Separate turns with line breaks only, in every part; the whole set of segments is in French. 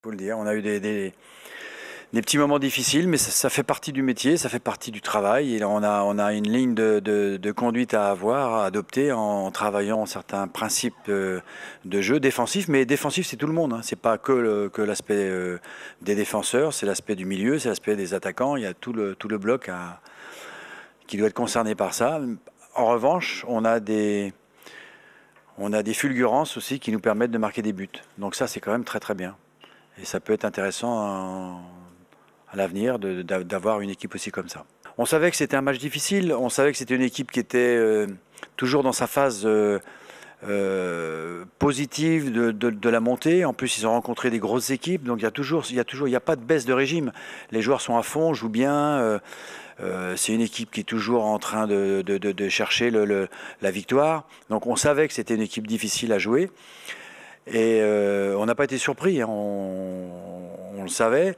Faut le dire, on a eu des petits moments difficiles, mais ça fait partie du métier, ça fait partie du travail. Et on a une ligne de conduite à avoir, à adopter en travaillant certains principes de jeu défensif. Mais défensif, c'est tout le monde, hein. C'est pas que l'aspect des défenseurs, c'est l'aspect du milieu, c'est l'aspect des attaquants. Il y a tout le bloc qui doit être concerné par ça. En revanche, on a des fulgurances aussi qui nous permettent de marquer des buts. Donc ça, c'est quand même très très bien. Et ça peut être intéressant à l'avenir d'avoir une équipe aussi comme ça. On savait que c'était un match difficile, on savait que c'était une équipe qui était toujours dans sa phase positive de la montée. En plus, ils ont rencontré des grosses équipes, donc il n'y a pas de baisse de régime. Les joueurs sont à fond, jouent bien. C'est une équipe qui est toujours en train de chercher la victoire. Donc on savait que c'était une équipe difficile à jouer. Et on n'a pas été surpris, hein, on le savait.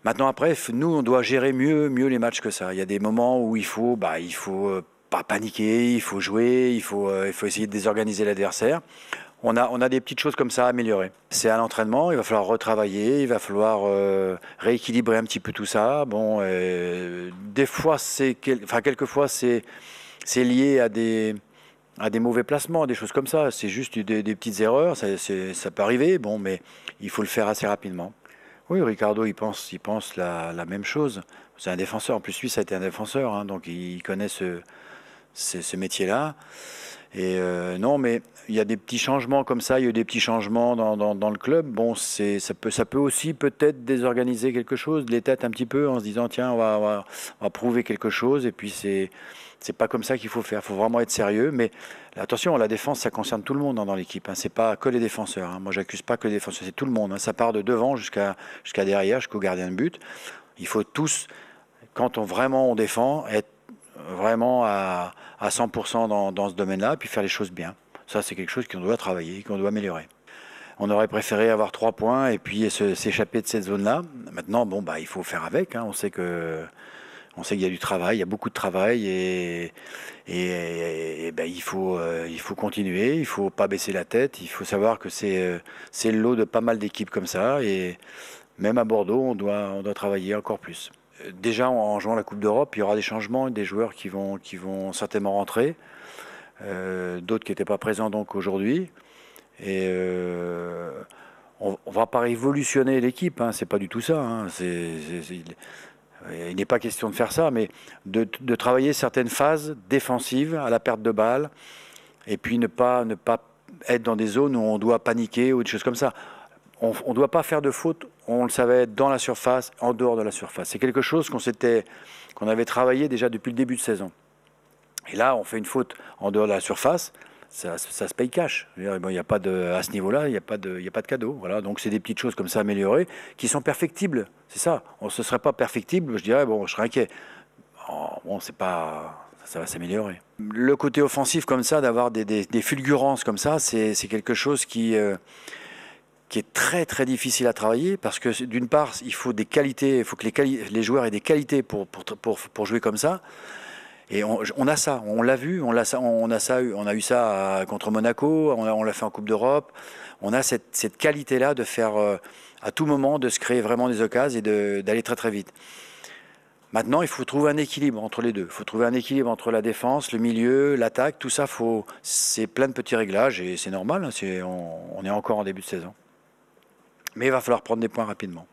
Maintenant après, nous on doit gérer mieux les matchs que ça. Il y a des moments où il faut pas paniquer, il faut jouer, il faut essayer de désorganiser l'adversaire. On a des petites choses comme ça à améliorer. C'est à l'entraînement, il va falloir retravailler, il va falloir rééquilibrer un petit peu tout ça. Bon, des fois quelquefois c'est lié à des mauvais placements, des choses comme ça. C'est juste des petites erreurs, ça peut arriver, bon, mais il faut le faire assez rapidement. Oui, Ricardo, il pense la même chose. C'est un défenseur, en plus lui, ça a été un défenseur, hein, donc il connaît ce métier-là. Et non, mais il y a des petits changements comme ça, il y a eu des petits changements dans le club. Bon, ça peut aussi peut-être désorganiser quelque chose, les têtes un petit peu, en se disant, tiens, on va prouver quelque chose, et puis c'est pas comme ça qu'il faut faire. Il faut vraiment être sérieux. Mais attention, la défense, ça concerne tout le monde, hein, dans l'équipe, hein. C'est pas que les défenseurs, hein. Moi, j'accuse pas que les défenseurs, c'est tout le monde, hein. Ça part de devant jusqu'à derrière, jusqu'au gardien de but. Il faut tous, quand on défend, être vraiment à 100% dans ce domaine-là, puis faire les choses bien. Ça, c'est quelque chose qu'on doit travailler, qu'on doit améliorer. On aurait préféré avoir 3 points et puis s'échapper de cette zone-là. Maintenant, bon, il faut faire avec, hein. On sait qu'il y a du travail, il y a beaucoup de travail et il faut continuer, il ne faut pas baisser la tête, il faut savoir que c'est le lot de pas mal d'équipes comme ça et même à Bordeaux, on doit travailler encore plus. Déjà en jouant la Coupe d'Europe, il y aura des changements, des joueurs qui vont certainement rentrer, d'autres qui n'étaient pas présents donc aujourd'hui. Et on ne va pas révolutionner l'équipe, hein, c'est pas du tout ça, hein. Il n'est pas question de faire ça, mais de travailler certaines phases défensives à la perte de balle, et puis ne pas être dans des zones où on doit paniquer ou des choses comme ça. On ne doit pas faire de faute, on le savait, dans la surface, en dehors de la surface. C'est quelque chose qu'on avait travaillé déjà depuis le début de saison. Et là, on fait une faute en dehors de la surface, ça se paye cash. Bon, y a pas à ce niveau-là, il n'y a pas de cadeau. Voilà. Donc c'est des petites choses comme ça améliorées qui sont perfectibles. C'est ça. Ce ne serait pas perfectible, je dirais, bon, je serais inquiet. Oh, bon, c'est pas... Ça va s'améliorer. Le côté offensif comme ça, d'avoir des fulgurances comme ça, c'est quelque chose qui est très très difficile à travailler parce que d'une part il faut des qualités, il faut que les joueurs aient des qualités pour jouer comme ça. Et on a ça, on l'a vu, on a eu ça contre Monaco, on l'a fait en Coupe d'Europe. On a cette qualité-là de faire à tout moment, de se créer vraiment des occasions et d'aller très très vite. Maintenant, il faut trouver un équilibre entre les deux. Il faut trouver un équilibre entre la défense, le milieu, l'attaque, tout ça. C'est plein de petits réglages et c'est normal, hein, on est encore en début de saison. Mais il va falloir prendre des points rapidement.